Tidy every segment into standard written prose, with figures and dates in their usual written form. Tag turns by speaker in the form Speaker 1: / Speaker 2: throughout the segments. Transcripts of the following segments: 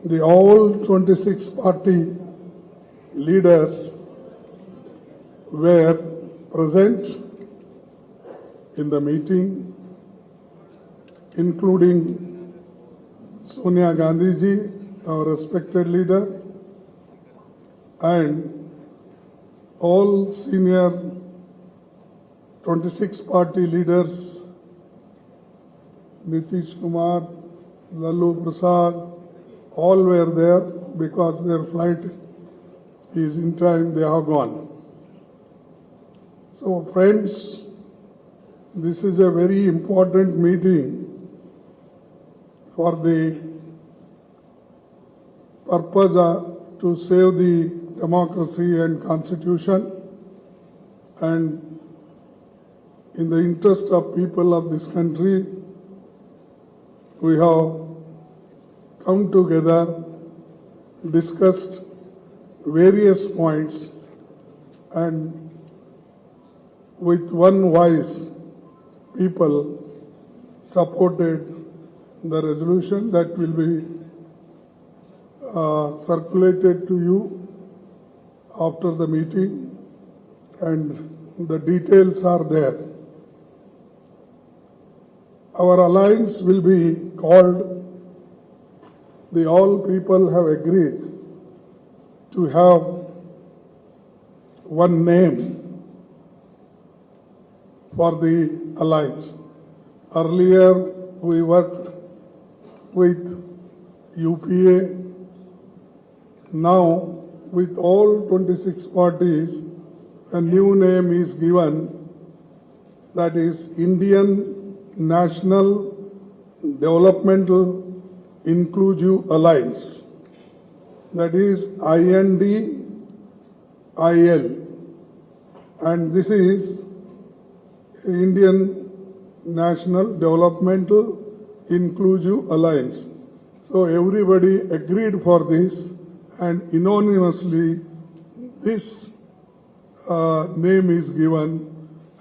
Speaker 1: the all 26 party leaders were present in the meeting, including Sonia Gandhi ji, our respected leader, and all senior 26 party leaders, Nitish Kumar, Lalu Prasad, all were there because their flight is in time, they have gone. So friends, this is a very important meeting for the purpose to save the democracy and constitution, and in the interest of people of this country, we have come together, discussed various points, and with one voice, people supported the resolution that will be circulated to you after the meeting, and the details are there. Our alliance will be called, the all people have agreed to have one name for the alliance. Earlier we worked with UPA. Now with all 26 parties, a new name is given, that is Indian National Developmental Inclusive Alliance, that is INDIL, and this is Indian National Developmental Inclusive Alliance. So everybody agreed for this, and unanimously this name is given,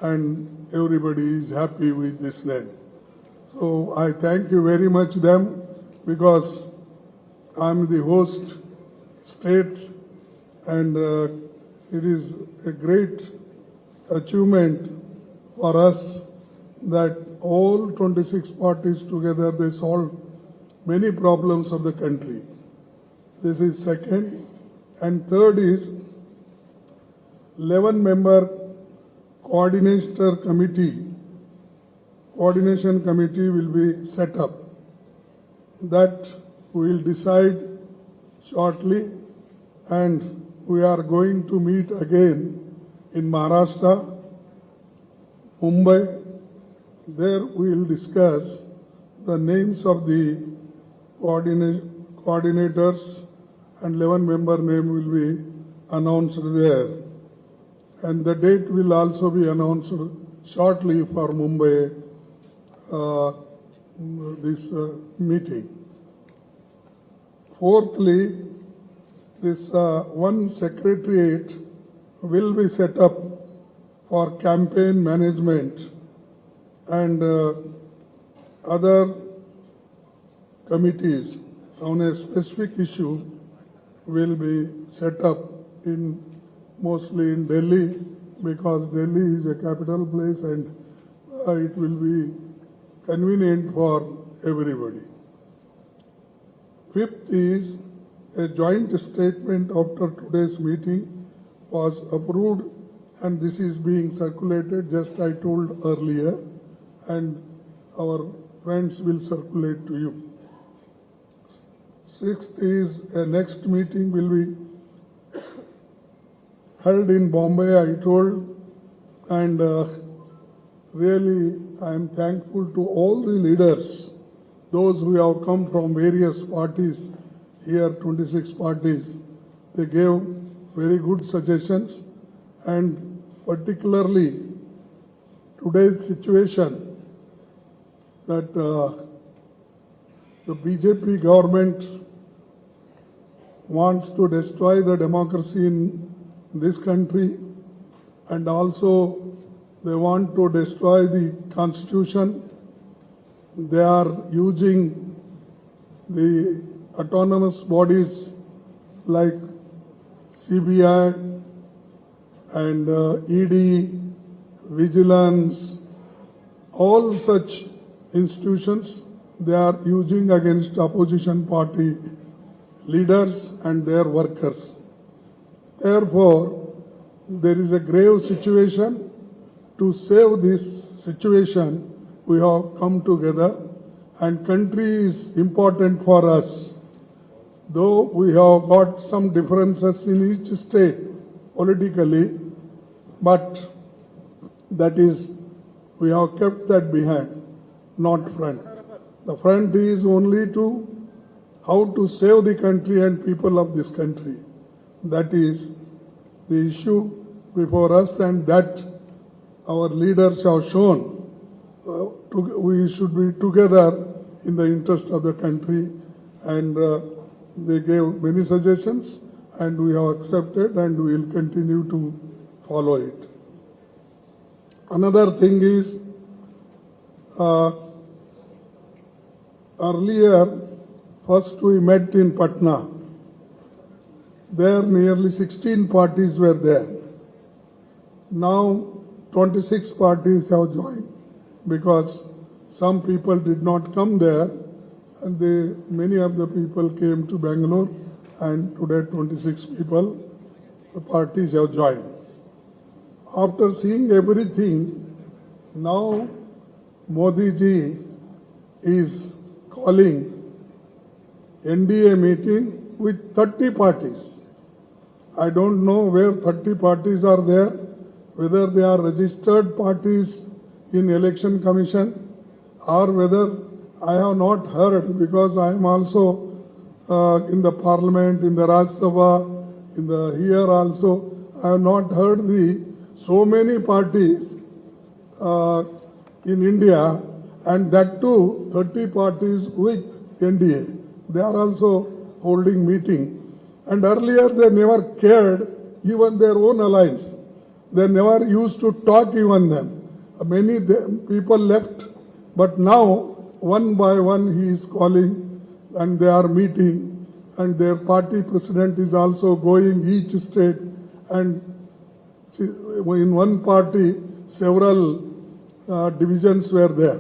Speaker 1: and everybody is happy with this name. So I thank you very much them, because I'm the host state, and it is a great achievement for us that all 26 parties together, they solved many problems of the country. This is second. And third is 11-member coordination committee will be set up. That we will decide shortly, and we are going to meet again in Maharashtra, Mumbai. There we will discuss the names of the coordinators, and 11-member name will be announced there. And the date will also be announced shortly for Mumbai, this meeting. Fourthly, this one secretariat will be set up for campaign management, and other committees on a specific issue will be set up mostly in Delhi, because Delhi is a capital place and it will be convenient for everybody. Fifth is a joint statement after today's meeting was approved, and this is being circulated, just I told earlier, and our friends will circulate to you. Sixth is a next meeting will be held in Bombay, I told, and really I am thankful to all the leaders, those who have come from various parties, here 26 parties. They gave very good suggestions, and particularly today's situation that the BJP government wants to destroy the democracy in this country, and also they want to destroy the constitution. They are using the autonomous bodies like CBI and ED, Vigilance, all such institutions they are using against opposition party leaders and their workers. Therefore, there is a grave situation. To save this situation, we have come together, and country is important for us. Though we have got some differences in each state politically, but that is, we have kept that behind, not front. The front is only to how to save the country and people of this country. That is the issue before us, and that our leaders have shown. We should be together in the interest of the country, and they gave many suggestions, and we have accepted, and we will continue to follow it. Another thing is, earlier, first we met in Patna. There nearly 16 parties were there. Now 26 parties have joined because some people did not come there, and many of the people came to Bangalore, and today 26 people, the parties have joined. After seeing everything, now Modi ji is calling NDA meeting with 30 parties. I don't know where 30 parties are there, whether they are registered parties in Election Commission or whether I have not heard, because I am also in the Parliament, in the Rajya Sabha, here also, I have not heard so many parties in India, and that too 30 parties with NDA. They are also holding meeting. And earlier they never cared even their own alliance. They never used to talk even them. Many people left, but now one by one he is calling and they are meeting, and their party president is also going each state, and in one party several divisions were there.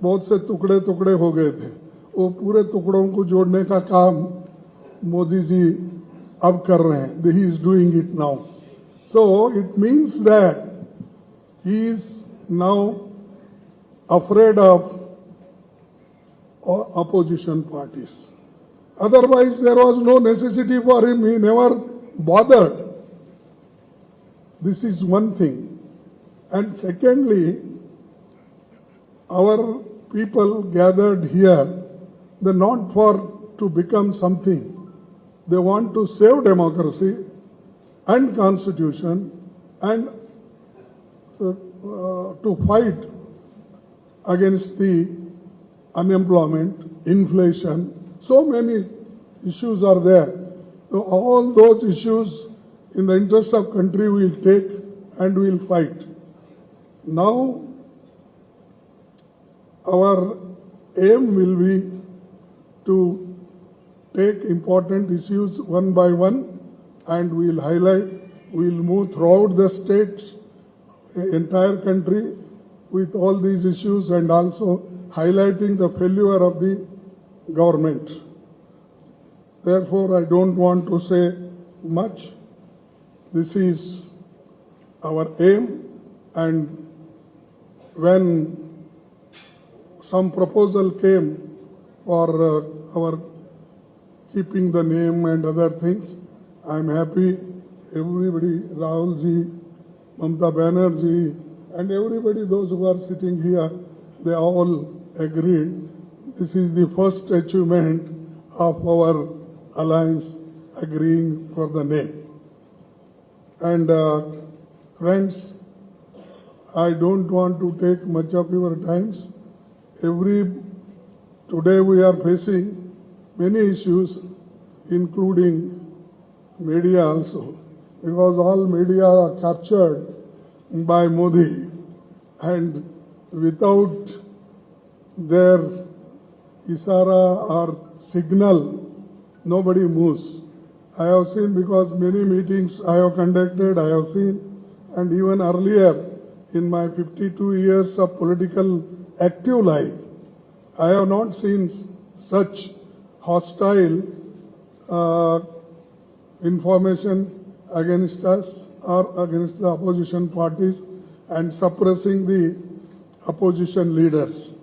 Speaker 1: बहुत से टुकड़े टुकड़े हो गए थे. वो पूरे टुकड़ों को जोड़ने का काम मोदी जी अब कर रहे हैं. He is doing it now. So it means that he is now afraid of opposition parties. Otherwise, there was no necessity for him. He never bothered. This is one thing. And secondly, our people gathered here, they're not to become something. They want to save democracy and constitution and to fight against the unemployment, inflation. So many issues are there. So all those issues in the interest of country we will take and we will fight. Now our aim will be to take important issues one by one, and we will highlight, we will move throughout the states, entire country with all these issues, and also highlighting the failure of the government. Therefore, I don't want to say much. This is our aim, and when some proposal came for our keeping the name and other things, I am happy. Everybody, Rahul ji, Mamata Banerjee, and everybody, those who are sitting here, they all agreed. This is the first achievement of our alliance agreeing for the name. And friends, I don't want to take much of your times. Today we are facing many issues, including media also, because all media are captured by Modi, and without their isara or signal, nobody moves. I have seen, because many meetings I have conducted, I have seen, and even earlier in my 52 years of political active life, I have not seen such hostile information against us or against the opposition parties and suppressing the opposition leaders.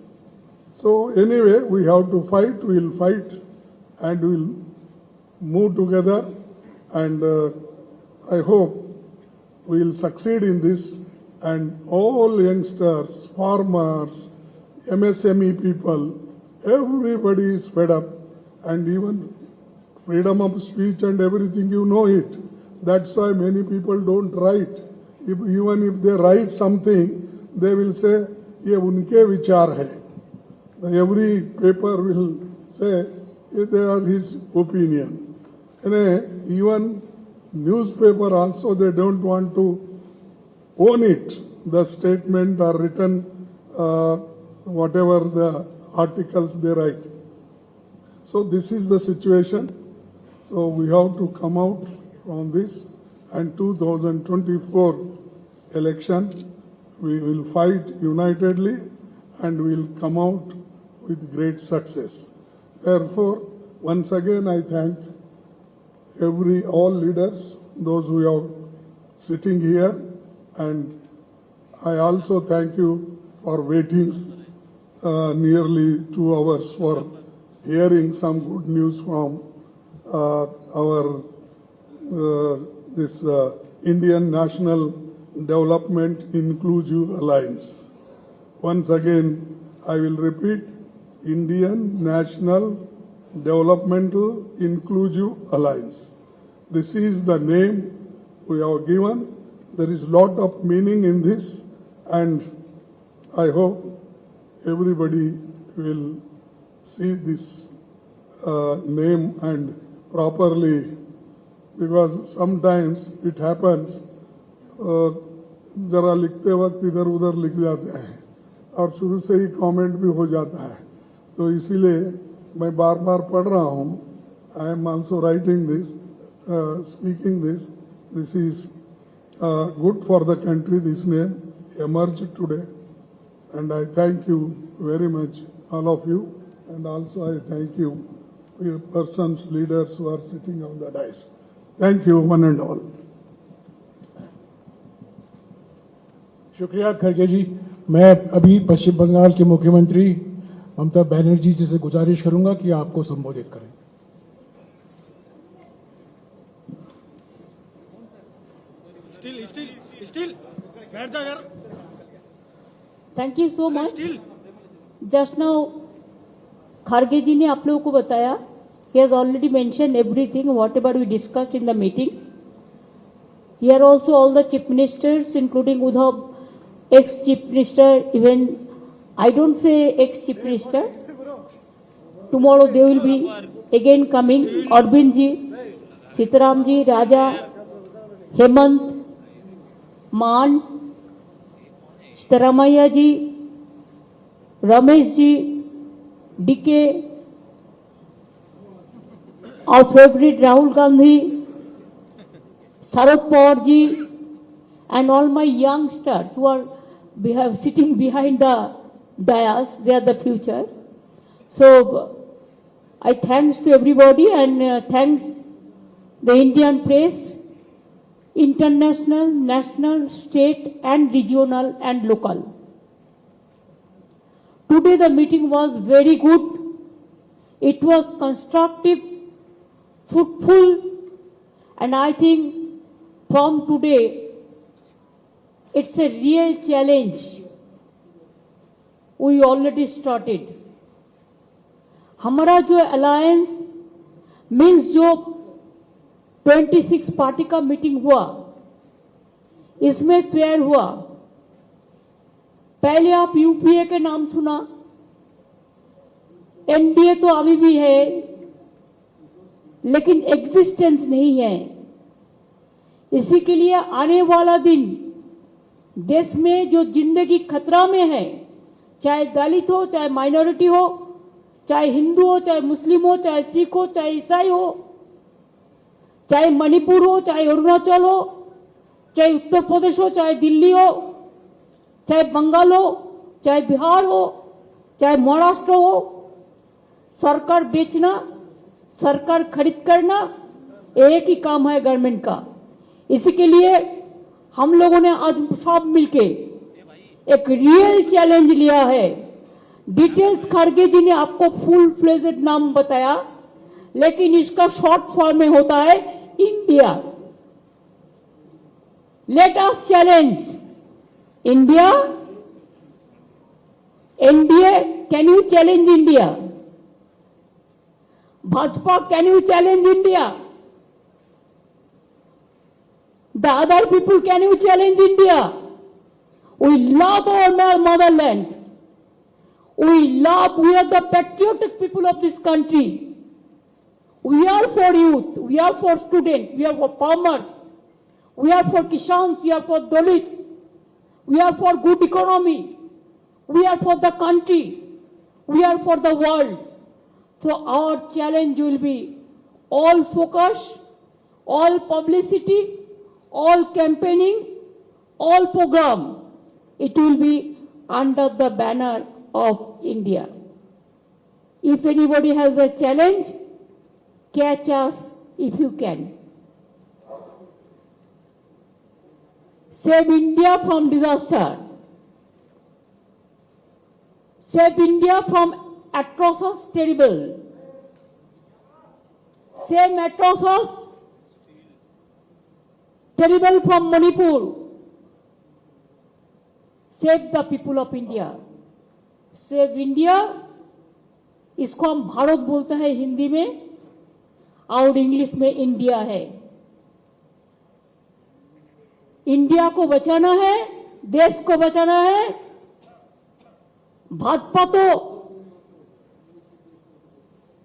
Speaker 1: So anyway, we have to fight, we will fight and we will move together, and I hope we will succeed in this, and all youngsters, farmers, MSME people, everybody is fed up, and even freedom of speech and everything, you know it. That's why many people don't write. Even if they write something, they will say, ये उनके विचार है. Every paper will say, they are his opinion. And even newspaper also, they don't want to own it, the statement or written, whatever the articles they write. So this is the situation. So we have to come out from this, and 2024 election, we will fight unitedly and we will come out with great success. Therefore, once again I thank all leaders, those who are sitting here, and I also thank you for waiting nearly 2 hours for hearing some good news from our Indian National Development Inclusive Alliance. Once again, I will repeat, Indian National Developmental Inclusive Alliance. This is the name we have given. There is a lot of meaning in this, and I hope everybody will see this name and properly, because sometimes it happens, जरा लिखते वक्त इधर उधर लिख जाते हैं और शुरू से ही कमेंट भी हो जाता है, तो इसीलिए मैं बार बार पढ़ रहा हूँ. I am also writing this, speaking this. This is good for the country. This name emerged today, and I thank you very much, all of you, and also I thank you, your persons, leaders who are sitting on the dais. Thank you, one and all.
Speaker 2: शुक्रिया खड़गे जी. मैं अभी पश्चिम बंगाल के मुख्यमंत्री ममता बनर्जी जी से गुजारिश करूंगा कि आपको संबोधित करें.
Speaker 3: स्टिल बैठ जा यार.
Speaker 4: Thank you so much. Just now खड़गे जी ने आप लोगों को बताया. He has already mentioned everything, whatever we discussed in the meeting. Here also all the chief ministers, including Uddhav, ex-chief minister, even I don't say ex-chief minister. Tomorrow they will be again coming. Arvind ji, Sitaram ji, Raja, Hemant, मान, Staramaya ji, Ramesh ji, DK, our favorite Rahul Gandhi, Sharad Pawar ji, and all my youngsters who are sitting behind the dais. They are the future. So I thanks to everybody, and thanks the Indian press, international, national, state and regional and local. Today the meeting was very good. It was constructive, fruitful, and I think from today it's a real challenge. We already started. हमारा जो alliance means जो 26 party का meeting हुआ, इसमें clear हुआ. पहले आप UPA के नाम सुना, एनडीए तो अभी भी है लेकिन एग्जिस्टेंस नहीं है. इसी के लिए आने वाला दिन देश में जो जिंदगी खतरा में है, चाहे दलित हो चाहे माइनॉरिटी हो, चाहे हिंदू हो, चाहे मुस्लिम हो, चाहे सिख हो, चाहे ईसाई हो, चाहे मणिपुर हो, चाहे अरुणाचल हो, चाहे उत्तर प्रदेश हो, चाहे दिल्ली हो, चाहे बंगाल हो, चाहे बिहार हो, चाहे महाराष्ट्र हो, सरकार बेचना, सरकार खरीद करना एक ही काम है गवर्नमेंट का। इसी के लिए हम लोगों ने आज सब मिलके एक रियल चैलेंज लिया है। डिटेल्स खड़गे जी ने आपको फुल फ्लेजेड नाम बताया, लेकिन इसका शॉर्ट फॉर्म में होता है India. Let us challenge India. NDA, can you challenge India? Bhajpa, can you challenge India? The other people, can you challenge India? We love our motherland. We are the patriotic people of this country. We are for youth, we are for students, we are for farmers, we are for Kishans, we are for Dalits, we are for good economy, we are for the country, we are for the world. So our challenge will be all focus, all publicity, all campaigning, all program. It will be under the banner of India. If anybody has a challenge, catch us if you can. Save India from disaster. Save India from atrocious terrible. Save atrocious terrible from Manipur. Save the people of India. Save India. इसको हम भारत बोलते हैं हिंदी में और English में India है। India को बचाना है, देश को बचाना है। भाजपा तो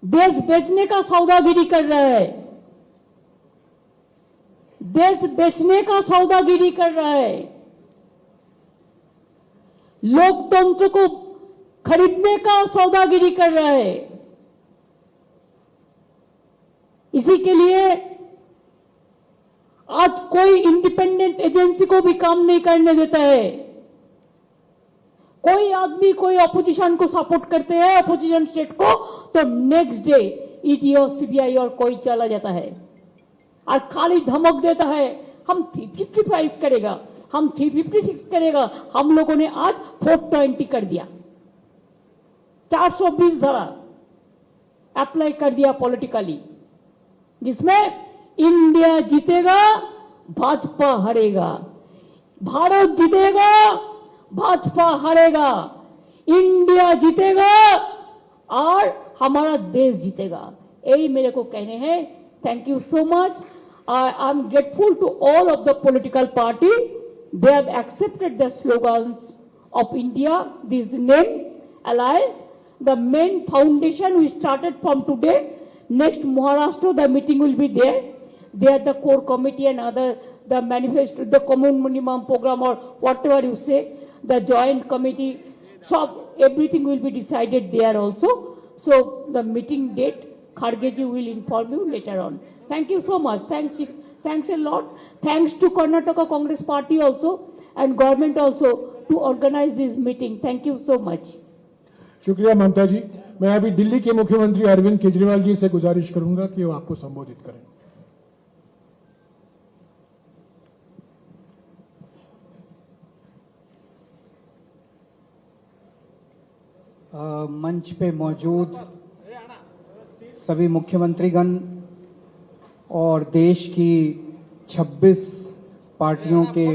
Speaker 4: देश बेचने का सौदागिरी कर रहा है, देश बेचने का सौदागिरी कर रहा है, लोकतंत्र को खरीदने का सौदागिरी कर रहा है। इसी के लिए आज कोई इंडिपेंडेंट एजेंसी को भी काम नहीं करने देता है। कोई आदमी कोई अपोजिशन को सपोर्ट करते हैं, अपोजिशन स्टेट को, तो नेक्स्ट डे ईडी और सीबीआई और कोई चला जाता है और खाली धमक देता है हम 355 करेगा, हम 356 करेगा। हम लोगों ने आज 420 कर दिया, 420 धारा अप्लाई कर दिया पॉलिटिकली, जिसमें इंडिया जीतेगा, भाजपा हारेगा। भारत जीतेगा, भाजपा हारेगा। इंडिया जीतेगा और हमारा देश जीतेगा। यही मेरे को कहने हैं। Thank you so much. I am grateful to all of the political party. They have accepted the slogans of India, this name, alliance. The main foundation we started from today. Next Maharashtra, the meeting will be there. There the core committee and other, the manifesto, the common minimum program or whatever you say, the joint committee, so everything will be decided there also. So the meeting date, Khargeji will inform you later on. Thank you so much. Thanks a lot. Thanks to Karnataka Congress Party also and government also to organize this meeting. Thank you so much.
Speaker 2: शुक्रिया ममता जी। मैं अभी दिल्ली के मुख्यमंत्री अरविंद केजरीवाल जी से गुजारिश करूंगा कि वो आपको संबोधित करें।
Speaker 5: मंच पे मौजूद सभी मुख्यमंत्रीगण और देश की 26 पार्टियों के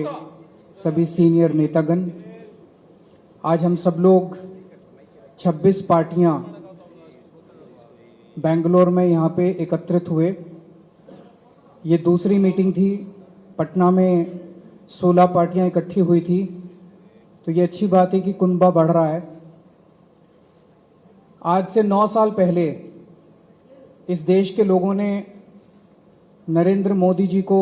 Speaker 5: सभी सीनियर नेतागण, आज हम सब लोग 26 पार्टियां बेंगलोर में यहाँ पे एकत्रित हुए। ये दूसरी मीटिंग थी। पटना में 16 पार्टियां इकट्ठी हुई थी, तो ये अच्छी बात है कि कुनबा बढ़ रहा है। आज से 9 साल पहले इस देश के लोगों ने नरेंद्र मोदी जी को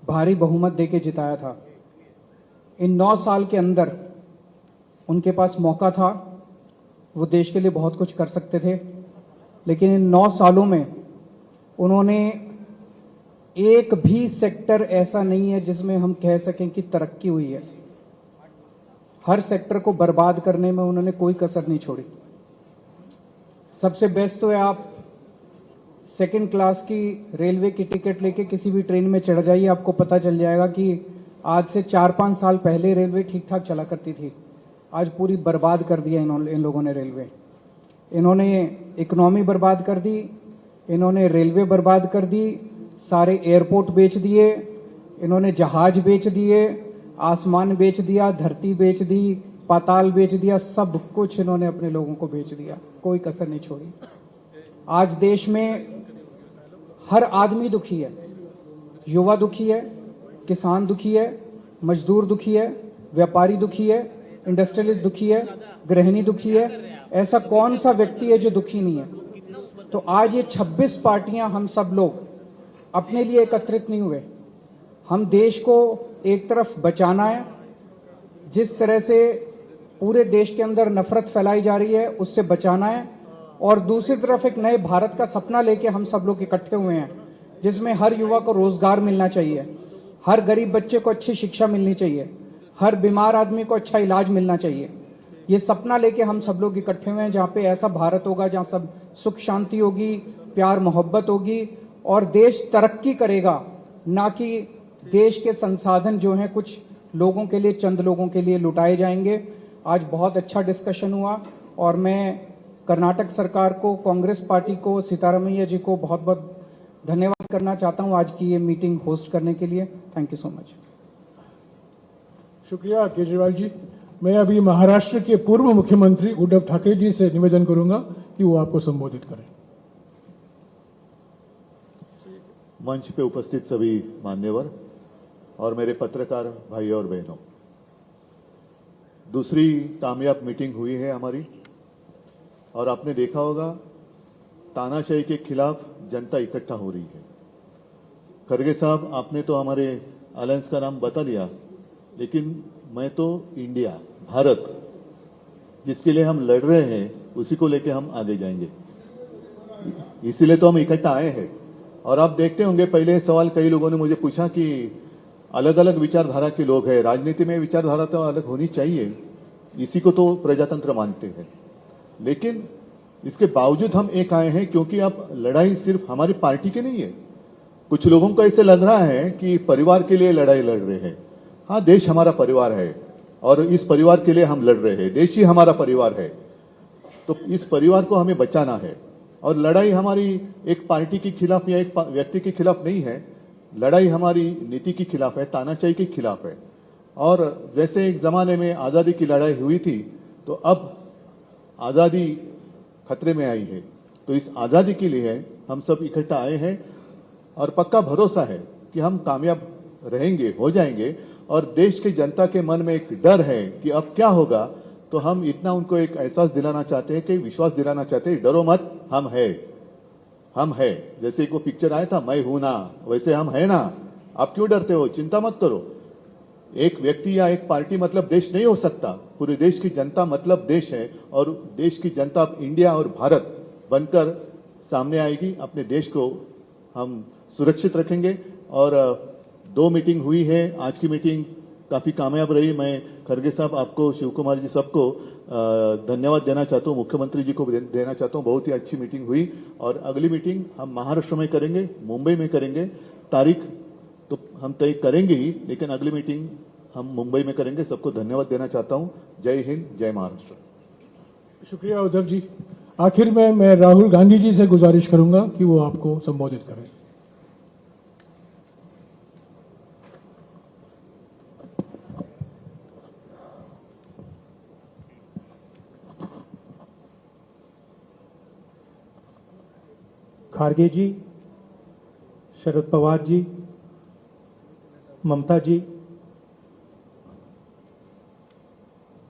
Speaker 5: भारी बहुमत देके जिताया था। इन 9 साल के अंदर उनके पास मौका था वो देश के लिए बहुत कुछ कर सकते थे, लेकिन इन 9 सालों में उन्होंने एक भी सेक्टर ऐसा नहीं है जिसमें हम कह सकें कि तरक्की हुई है। हर सेक्टर को बर्बाद करने में उन्होंने कोई कसर नहीं छोड़ी। सबसे बेस्ट तो है आप सेकंड क्लास की रेलवे की टिकट लेके किसी भी ट्रेन में चढ़ जाइए, आपको पता चल जाएगा कि आज से 4-5 साल पहले रेलवे ठीक ठाक चला करती थी, आज पूरी बर्बाद कर दिया इन लोगों ने रेलवे। इन्होंने इकोनॉमी बर्बाद कर दी, इन्होंने रेलवे बर्बाद कर दी, सारे एयरपोर्ट बेच दिए, इन्होंने जहाज बेच दिए, आसमान बेच दिया, धरती बेच दी, पाताल बेच दिया, सब कुछ इन्होंने अपने लोगों को बेच दिया, कोई कसर नहीं छोड़ी। आज देश में हर आदमी दुखी है, युवा दुखी है, किसान दुखी है, मजदूर दुखी है, व्यापारी दुखी है, इंडस्ट्रियलिस्ट दुखी है, गृहिणी दुखी है। ऐसा कौन सा व्यक्ति है जो दुखी नहीं है? तो आज ये 26 पार्टियां, हम सब लोग अपने लिए एकत्रित नहीं हुए। हम देश को एक तरफ बचाना है, जिस तरह से पूरे देश के अंदर नफरत फैलाई जा रही है उससे बचाना है, और दूसरी तरफ एक नए भारत का सपना लेके हम सब लोग इकट्ठे हुए हैं, जिसमें हर युवा को रोजगार मिलना चाहिए, हर गरीब बच्चे को अच्छी शिक्षा मिलनी चाहिए, हर बीमार आदमी को अच्छा इलाज मिलना चाहिए। ये सपना लेके हम सब लोग इकट्ठे हुए हैं, जहां पे ऐसा भारत होगा जहां सब सुख शांति होगी, प्यार मोहब्बत होगी और देश तरक्की करेगा, ना कि देश के संसाधन जो हैं कुछ लोगों के लिए, चंद लोगों के लिए लुटाए जाएंगे। आज बहुत अच्छा डिस्कशन हुआ और मैं कर्नाटक सरकार को, कांग्रेस पार्टी को, सीतारामैया जी को बहुत बहुत धन्यवाद करना चाहता हूं आज की ये मीटिंग होस्ट करने के लिए। Thank you so much.
Speaker 2: शुक्रिया केजरीवाल जी। मैं अभी महाराष्ट्र के पूर्व मुख्यमंत्री उद्धव ठाकरे जी से निवेदन करूंगा कि वो आपको संबोधित करें।
Speaker 6: मंच पे उपस्थित सभी मान्यवर और मेरे पत्रकार भाई और बहनों, दूसरी कामयाब मीटिंग हुई है हमारी और आपने देखा होगा तानाशाही के खिलाफ जनता इकट्ठा हो रही है। खरगे साहब, आपने तो हमारे अलायंस का नाम बता दिया, लेकिन मैं तो इंडिया, भारत, जिसके लिए हम लड़ रहे हैं उसी को लेकर हम आगे जाएंगे। इसीलिए तो हम इकट्ठा आए हैं। और आप देखते होंगे, पहले सवाल कई लोगों ने मुझे पूछा कि अलग अलग विचारधारा के लोग हैं, राजनीति में विचारधारा तो अलग होनी चाहिए, इसी को तो प्रजातंत्र मानते हैं। लेकिन इसके बावजूद हम एक आए हैं क्योंकि अब लड़ाई सिर्फ हमारी पार्टी की नहीं है। कुछ लोगों को ऐसे लग रहा है कि परिवार के लिए लड़ाई लड़ रहे हैं। हाँ, देश हमारा परिवार है और इस परिवार के लिए हम लड़ रहे हैं। देश ही हमारा परिवार है, तो इस परिवार को हमें बचाना है। और लड़ाई हमारी एक पार्टी के खिलाफ या एक व्यक्ति के खिलाफ नहीं है, लड़ाई हमारी नीति के खिलाफ है, तानाशाही के खिलाफ है। और जैसे एक जमाने में आजादी की लड़ाई हुई थी, तो अब आजादी खतरे में आई है। तो इस आजादी के लिए हम सब इकट्ठा आए हैं और पक्का भरोसा है कि हम कामयाब रहेंगे, हो जाएंगे। और देश की जनता के मन में एक डर है कि अब क्या होगा, तो हम इतना उनको एक एहसास दिलाना चाहते हैं, कि विश्वास दिलाना चाहते हैं, डरो मत, हम है। जैसे एक वो पिक्चर आया था, मैं हूं ना, वैसे हम है ना। आप क्यों डरते हो? चिंता मत करो। एक व्यक्ति या एक पार्टी मतलब देश नहीं हो सकता, पूरे देश की जनता मतलब देश है। और देश की जनता इंडिया और भारत बनकर सामने आएगी। अपने देश को हम सुरक्षित रखेंगे। और 2 मीटिंग हुई है, आज की मीटिंग काफी कामयाब रही। मैं खरगे साहब, आपको, शिव कुमार जी, सबको धन्यवाद देना चाहता हूँ, मुख्यमंत्री जी को देना चाहता हूँ। बहुत ही अच्छी मीटिंग हुई। और अगली मीटिंग हम महाराष्ट्र में करेंगे, मुंबई में करेंगे। तारीख तो हम तय करेंगे ही, लेकिन अगली मीटिंग हम मुंबई में करेंगे। सबको धन्यवाद देना चाहता हूं। जय हिंद, जय महाराष्ट्र।
Speaker 2: शुक्रिया उद्धव जी। आखिर में मैं राहुल गांधी जी से गुजारिश करूंगा कि वो आपको संबोधित करें।
Speaker 7: खारगे जी, शरद पवार जी, ममता जी,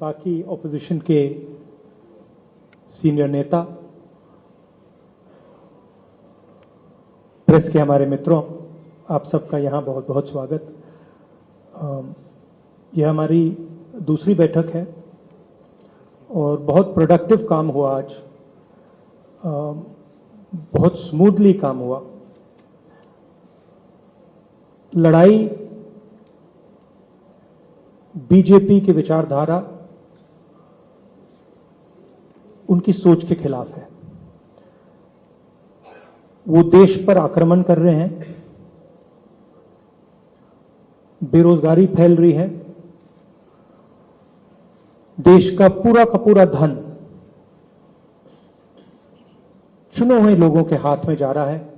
Speaker 7: बाकी ऑपोजिशन के सीनियर नेता, प्रेस के हमारे मित्रों, आप सबका यहाँ बहुत बहुत स्वागत। यह हमारी दूसरी बैठक है और बहुत प्रोडक्टिव काम हुआ आज, बहुत स्मूथली काम हुआ। लड़ाई बीजेपी की विचारधारा, उनकी सोच के खिलाफ है। वो देश पर आक्रमण कर रहे हैं, बेरोजगारी फैल रही है, देश का पूरा धन चुने हुए लोगों के हाथ में जा रहा है।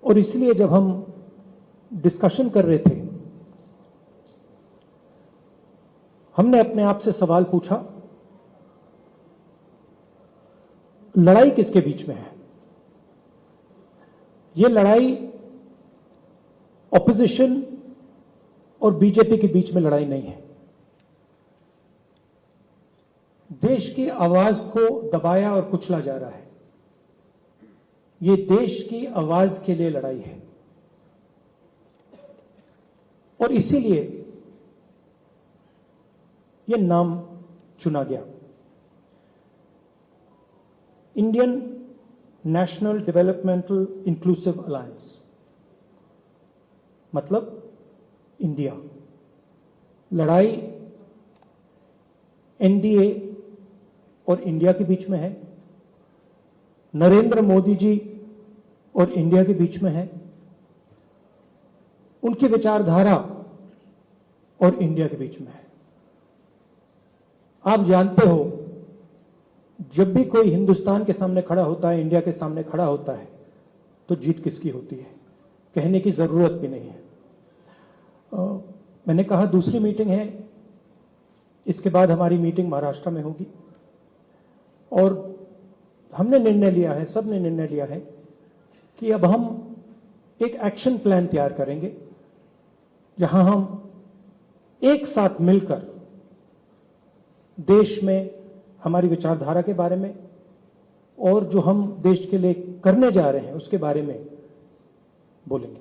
Speaker 7: और इसलिए जब हम डिस्कशन कर रहे थे, हमने अपने आप से सवाल पूछा, लड़ाई किसके बीच में है? यह लड़ाई ऑपोजिशन और बीजेपी के बीच में लड़ाई नहीं है। देश की आवाज को दबाया और कुचला जा रहा है। यह देश की आवाज के लिए लड़ाई है और इसीलिए यह नाम चुना गया, Indian national developmental inclusive alliance, मतलब इंडिया। लड़ाई एनडीए और इंडिया के बीच में है, नरेंद्र मोदी जी और इंडिया के बीच में है, उनकी विचारधारा और इंडिया के बीच में है। आप जानते हो, जब भी कोई हिंदुस्तान के सामने खड़ा होता है, इंडिया के सामने खड़ा होता है, तो जीत किसकी होती है, कहने की जरूरत भी नहीं है। मैंने कहा दूसरी मीटिंग है, इसके बाद हमारी मीटिंग महाराष्ट्र में होगी और हमने निर्णय लिया है, सबने निर्णय लिया है कि अब हम एक एक्शन प्लान तैयार करेंगे जहां हम एक साथ मिलकर देश में हमारी विचारधारा के बारे में और जो हम देश के लिए करने जा रहे हैं उसके बारे में बोलेंगे।